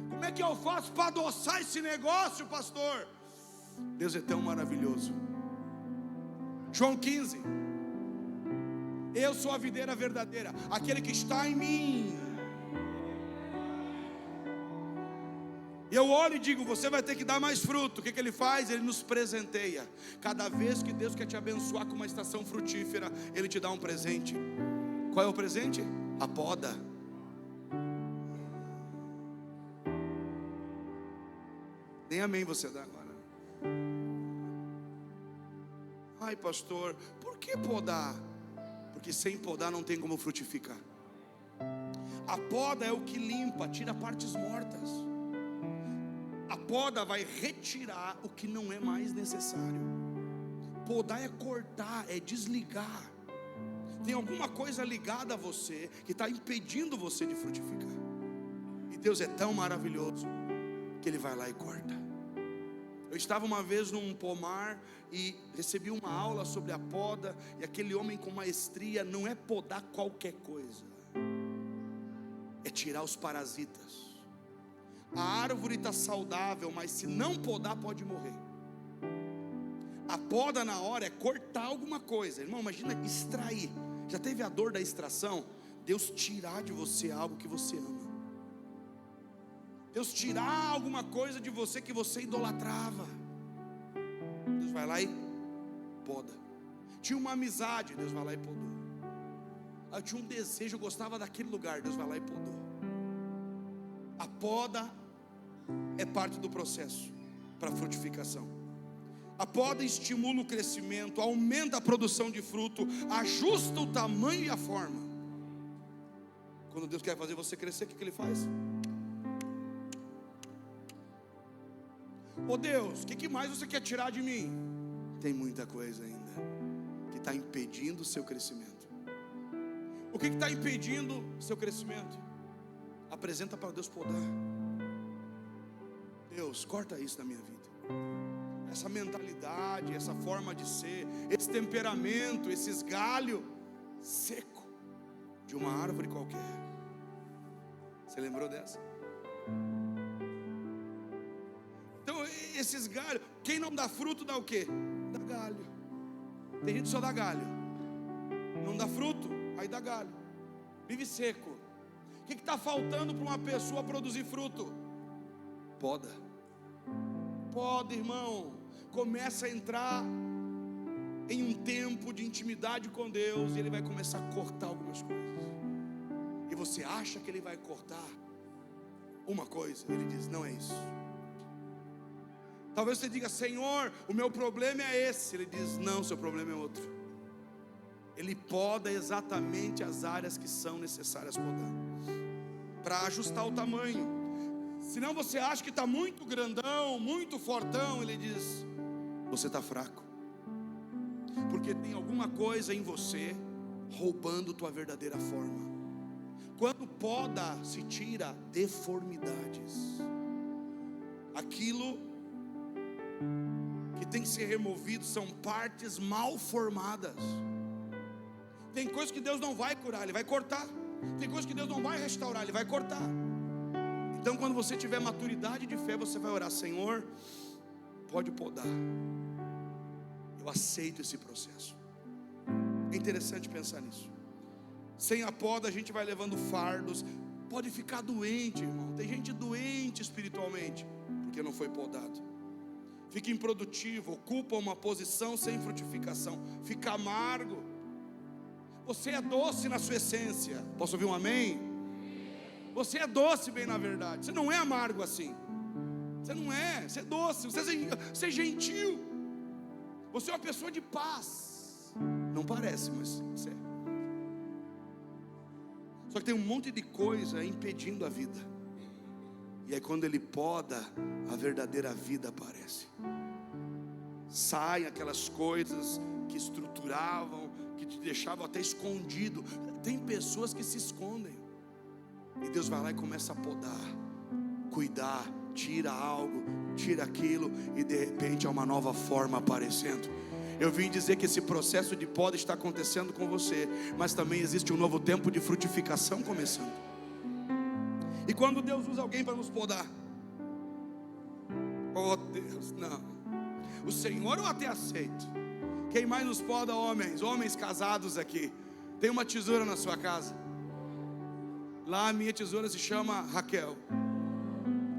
Como é que eu faço para adoçar esse negócio, pastor? Deus é tão maravilhoso. João 15. Eu sou a videira verdadeira, aquele que está em mim. Eu olho e digo: você vai ter que dar mais fruto. O que ele faz? Ele nos presenteia. Cada vez que Deus quer te abençoar com uma estação frutífera, Ele te dá um presente. Qual é o presente? A poda. Nem amém você dá agora. Ai, pastor, por que podar? Porque sem podar não tem como frutificar. A poda é o que limpa, tira partes mortas. A poda vai retirar o que não é mais necessário. Podar é cortar, é desligar. Tem alguma coisa ligada a você que está impedindo você de frutificar. E Deus é tão maravilhoso que Ele vai lá e corta. Eu estava uma vez num pomar e recebi uma aula sobre a poda. E aquele homem com maestria, não é podar qualquer coisa, é tirar os parasitas. A árvore está saudável, mas se não podar pode morrer. A poda na hora é cortar alguma coisa. Irmão, imagina extrair. Já teve a dor da extração? Deus tirar de você algo que você ama. Deus tirar alguma coisa de você que você idolatrava. Deus vai lá e poda. Tinha uma amizade, Deus vai lá e podou. Eu tinha um desejo, eu gostava daquele lugar, Deus vai lá e podou. A poda é parte do processo para a frutificação. A poda estimula o crescimento, aumenta a produção de fruto, ajusta o tamanho e a forma. Quando Deus quer fazer você crescer, o que Ele faz? Ô Deus, o que mais você quer tirar de mim? Tem muita coisa ainda que está impedindo o seu crescimento. O que está impedindo o seu crescimento? Apresenta para Deus podar. Deus, corta isso na minha vida. Essa mentalidade, essa forma de ser, esse temperamento, esses galhos seco de uma árvore qualquer. Você lembrou dessa? Então esses galhos, quem não dá fruto dá o quê? Dá galho. Tem gente que só dá galho, não dá fruto, aí dá galho. Vive seco. O que está faltando para uma pessoa produzir fruto? Poda. Poda, irmão. Começa a entrar em um tempo de intimidade com Deus e Ele vai começar a cortar algumas coisas. E você acha que Ele vai cortar uma coisa, Ele diz: não é isso. Talvez você diga: Senhor, o meu problema é esse. Ele diz: não, seu problema é outro. Ele poda exatamente as áreas que são necessárias podar, para ajustar o tamanho. Senão você acha que está muito grandão, muito fortão. Ele diz: você está fraco, porque tem alguma coisa em você roubando tua verdadeira forma. Quando poda, se tira deformidades. Aquilo que tem que ser removido são partes mal formadas. Tem coisas que Deus não vai curar, Ele vai cortar. Tem coisas que Deus não vai restaurar, Ele vai cortar. Então quando você tiver maturidade de fé, você vai orar: Senhor, pode podar. Eu aceito esse processo. É interessante pensar nisso. Sem a poda a gente vai levando fardos. Pode ficar doente, irmão. Tem gente doente espiritualmente porque não foi podado. Fica improdutivo, ocupa uma posição sem frutificação, fica amargo. Você é doce na sua essência. Posso ouvir um amém? Você é doce bem na verdade. Você não é amargo assim. Você não é, você é doce, você é gentil. Você é uma pessoa de paz. Não parece, mas você é. Só que tem um monte de coisa impedindo a vida. E aí quando Ele poda, a verdadeira vida aparece. Saem aquelas coisas que estruturavam, que te deixavam até escondido. Tem pessoas que se escondem. E Deus vai lá e começa a podar, cuidar, tira algo, tira aquilo, e de repente há uma nova forma aparecendo. Eu vim dizer que esse processo de poda está acontecendo com você, mas também existe um novo tempo de frutificação começando. E quando Deus usa alguém para nos podar, oh Deus, não. O Senhor eu até aceito. Quem mais nos poda? Homens casados aqui. Tem uma tesoura na sua casa? Lá a minha tesoura se chama Raquel.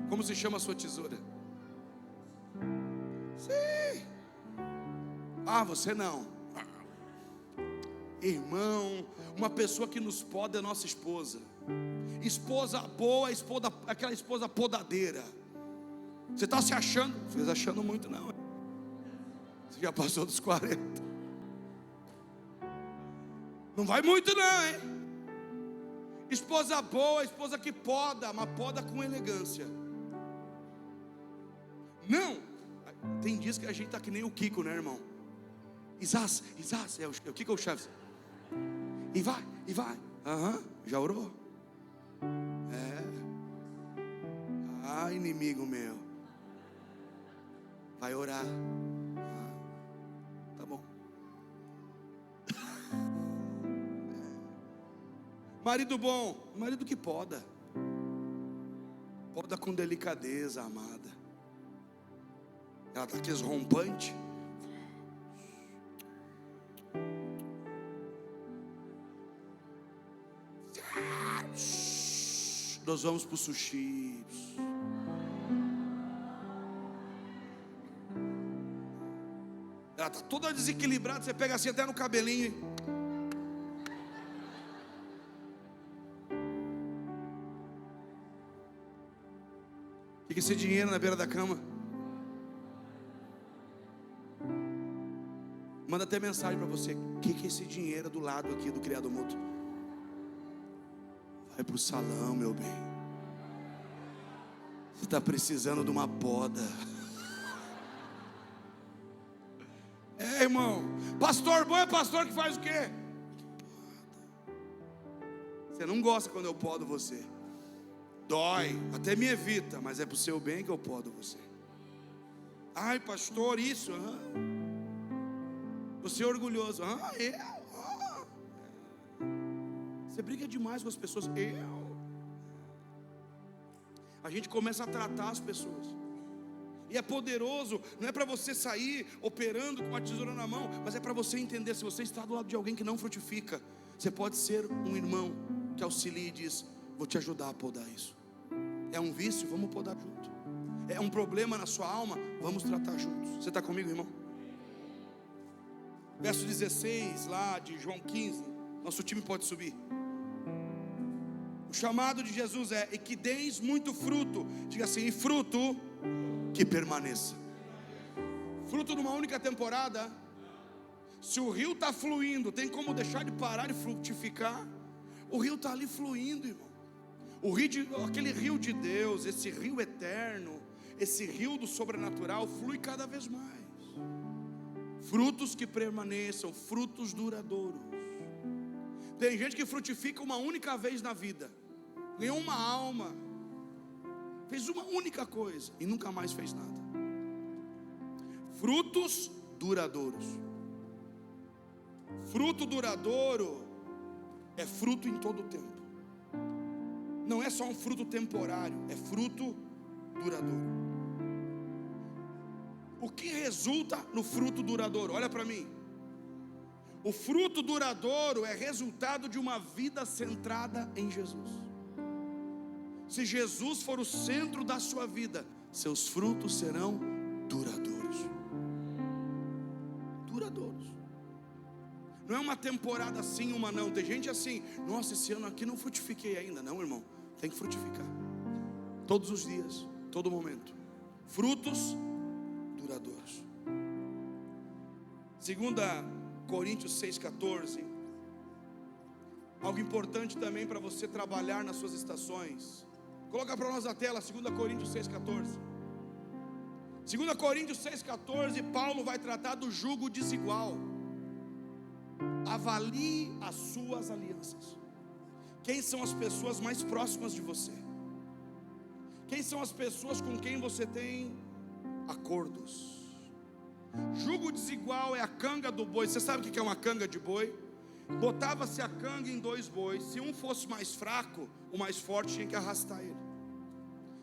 Como se chama a sua tesoura? Sim. Ah, você não. Irmão, uma pessoa que nos poda é nossa esposa. Esposa boa, aquela esposa podadeira. Você está se achando? Não está achando muito não. Você já passou dos 40. Não vai muito não, hein? Esposa boa, esposa que poda, mas poda com elegância. Não. Tem dias que a gente está que nem o Kiko, né, irmão? Isás, é o Kiko ou o Chaves? E vai. Já orou? Inimigo meu, vai orar. Tá bom. Marido bom, marido que poda com delicadeza, amada. Ela está aqui rompante. Nós vamos para o sushi. Ela está toda desequilibrada. Você pega assim até no cabelinho. Fica esse dinheiro na beira da cama. Manda até mensagem para você. O que é esse dinheiro do lado aqui do criado mútuo? Vai para o salão, meu bem. Você está precisando de uma poda. Irmão, pastor bom é pastor que faz o quê? Você não gosta quando eu podo você. Dói, até me evita, mas é para o seu bem que eu podo você. Ai pastor, isso. Você é orgulhoso. Você briga demais com as pessoas. A gente começa a tratar as pessoas. E é poderoso. Não é para você sair operando com a tesoura na mão, mas é para você entender. Se você está do lado de alguém que não frutifica, você pode ser um irmão que auxilia e diz: vou te ajudar a podar isso. É um vício, vamos podar junto. É um problema na sua alma, vamos tratar juntos. Você está comigo, irmão? Verso 16 lá de João 15. Nosso time pode subir. O chamado de Jesus é: e que deis muito fruto. Diga assim: e fruto que permaneça. Fruto numa única temporada. Se o rio está fluindo, tem como deixar de parar e frutificar? O rio está ali fluindo, irmão. Aquele rio de Deus, esse rio eterno, esse rio do sobrenatural flui cada vez mais. Frutos que permaneçam, frutos duradouros. Tem gente que frutifica uma única vez na vida, ganhou uma alma, fez uma única coisa e nunca mais fez nada. Frutos duradouros. Fruto duradouro é fruto em todo o tempo. Não é só um fruto temporário, é fruto duradouro. O que resulta no fruto duradouro? Olha para mim. O fruto duradouro é resultado de uma vida centrada em Jesus. Se Jesus for o centro da sua vida, seus frutos serão duradouros. Duradouros. Não é uma temporada assim, uma não. Tem gente assim, nossa, esse ano aqui não frutifiquei ainda. Não, irmão, tem que frutificar. Todos os dias, todo momento. Frutos duradouros. 2 Coríntios 6,14. Algo importante também para você trabalhar nas suas estações. Coloca para nós na tela, 2 Coríntios 6,14. 2 Coríntios 6,14, Paulo vai tratar do jugo desigual. Avalie as suas alianças. Quem são as pessoas mais próximas de você? Quem são as pessoas com quem você tem acordos? Jugo desigual é a canga do boi. Você sabe o que é uma canga de boi? Botava-se a canga em 2 bois. Se um fosse mais fraco, o mais forte tinha que arrastar ele.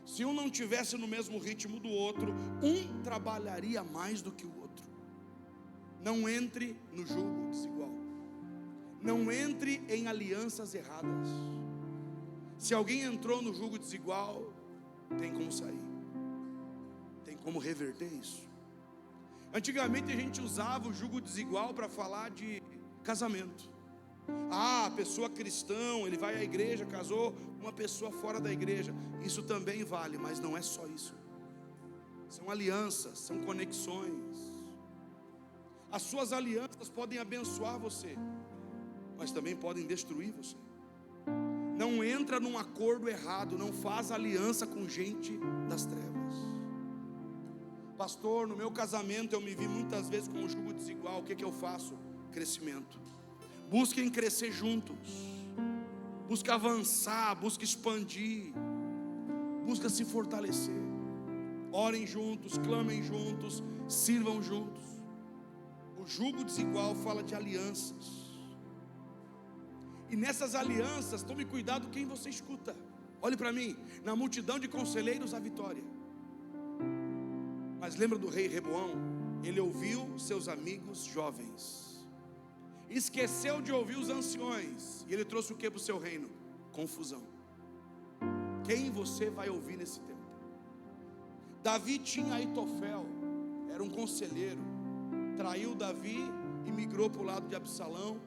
Se um não tivesse no mesmo ritmo do outro, um trabalharia mais do que o outro. Não entre no jugo desigual. Não entre em alianças erradas. Se alguém entrou no jugo desigual, tem como sair. Tem como reverter isso. Antigamente a gente usava o jugo desigual para falar de casamento. A pessoa cristã, ele vai à igreja, casou uma pessoa fora da igreja. Isso também vale, mas não é só isso. São alianças, são conexões. As suas alianças podem abençoar você, mas também podem destruir você. Não entra num acordo errado, não faz aliança com gente das trevas. Pastor, no meu casamento eu me vi muitas vezes com um jugo desigual. O que eu faço? Crescimento. Busquem crescer juntos. Busque avançar, busque expandir. Busque se fortalecer. Orem juntos, clamem juntos, sirvam juntos. O jugo desigual fala de alianças. E nessas alianças, tome cuidado quem você escuta. Olhe para mim, na multidão de conselheiros há vitória. Mas lembra do rei Reboão? Ele ouviu seus amigos jovens, esqueceu de ouvir os anciões, e ele trouxe o que para o seu reino? Confusão. Quem você vai ouvir nesse tempo? Davi tinha Aitofel, era um conselheiro, traiu Davi e migrou para o lado de Absalão.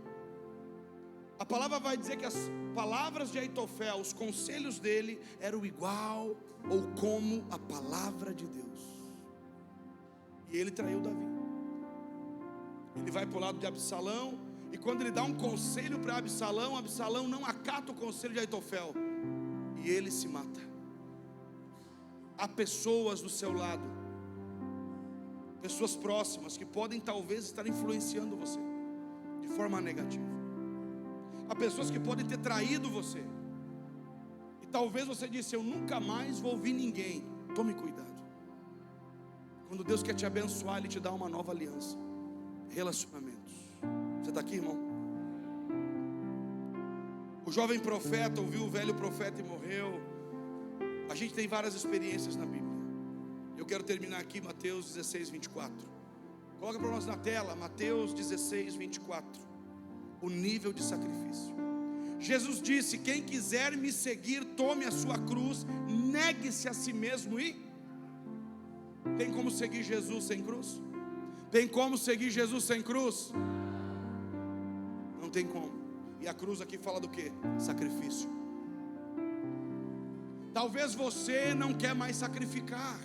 A palavra vai dizer que as palavras de Aitofel, os conselhos dele, eram igual ou como a palavra de Deus. E ele traiu Davi. Ele vai para o lado de Absalão, e quando ele dá um conselho para Absalão, Absalão não acata o conselho de Aitofel, e ele se mata. Há pessoas do seu lado, pessoas próximas, que podem talvez estar influenciando você de forma negativa. Há pessoas que podem ter traído você, e talvez você disse: eu nunca mais vou ouvir ninguém. Tome cuidado. Quando Deus quer te abençoar, Ele te dá uma nova aliança. Relacionamentos. Você está aqui, irmão? O jovem profeta ouviu o velho profeta e morreu. A gente tem várias experiências na Bíblia. Eu quero terminar aqui Mateus 16, 24. Coloca para nós na tela, Mateus 16, 24. O nível de sacrifício. Jesus disse: quem quiser me seguir, tome a sua cruz, negue-se a si mesmo e... Tem como seguir Jesus sem cruz? Tem como seguir Jesus sem cruz? Não tem como. E a cruz aqui fala do que? Sacrifício. Talvez você não quer mais sacrificar.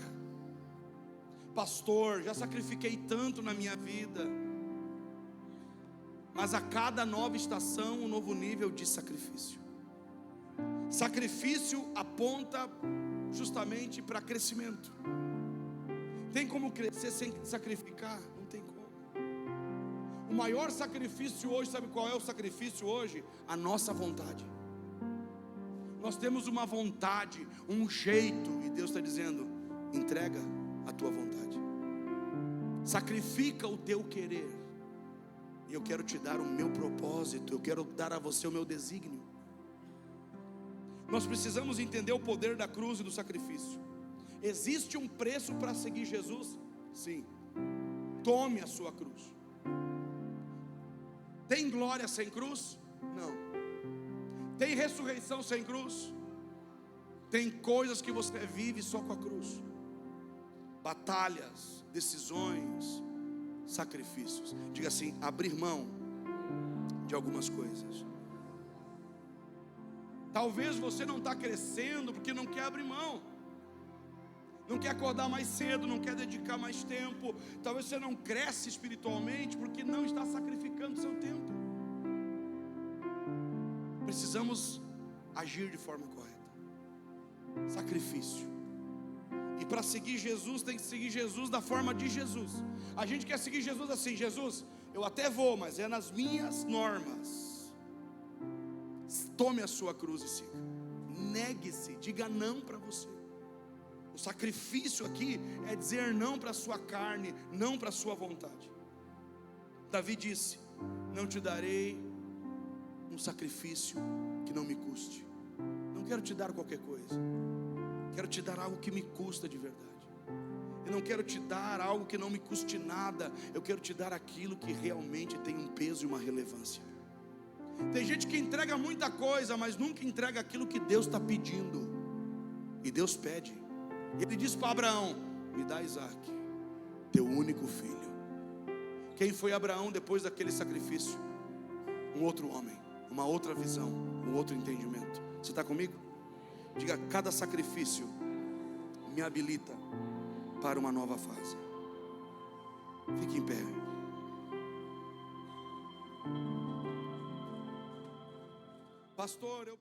Pastor, já sacrifiquei tanto na minha vida. Mas a cada nova estação, um novo nível de sacrifício. Sacrifício aponta justamente para crescimento. Tem como crescer sem sacrificar? Não tem como. O maior sacrifício hoje, sabe qual é o sacrifício hoje? A nossa vontade. Nós temos uma vontade, um jeito, e Deus está dizendo: entrega a tua vontade, sacrifica o teu querer, e eu quero te dar o meu propósito, eu quero dar a você o meu desígnio. Nós precisamos entender o poder da cruz e do sacrifício. Existe um preço para seguir Jesus? Sim. Tome a sua cruz. Tem glória sem cruz? Não. Tem ressurreição sem cruz? Tem coisas que você vive só com a cruz. Batalhas, decisões, sacrifícios. Diga assim: abrir mão de algumas coisas. Talvez você não está crescendo porque não quer abrir mão, não quer acordar mais cedo, não quer dedicar mais tempo. Talvez você não cresce espiritualmente porque não está sacrificando seu tempo. Precisamos agir de forma correta. Sacrifício. E para seguir Jesus, tem que seguir Jesus da forma de Jesus. A gente quer seguir Jesus assim: Jesus, eu até vou, mas é nas minhas normas. Tome a sua cruz e siga. Negue-se, diga não para você. O sacrifício aqui é dizer não para a sua carne, não para a sua vontade. Davi disse: não te darei um sacrifício que não me custe. Não quero te dar qualquer coisa, quero te dar algo que me custa de verdade. Eu não quero te dar algo que não me custe nada. Eu quero te dar aquilo que realmente tem um peso e uma relevância. Tem gente que entrega muita coisa, mas nunca entrega aquilo que Deus está pedindo. E Deus pede. Ele disse para Abraão: me dá Isaac, teu único filho. Quem foi Abraão depois daquele sacrifício? Um outro homem, uma outra visão, um outro entendimento. Você está comigo? Diga: cada sacrifício me habilita para uma nova fase. Fique em pé. Pastor, eu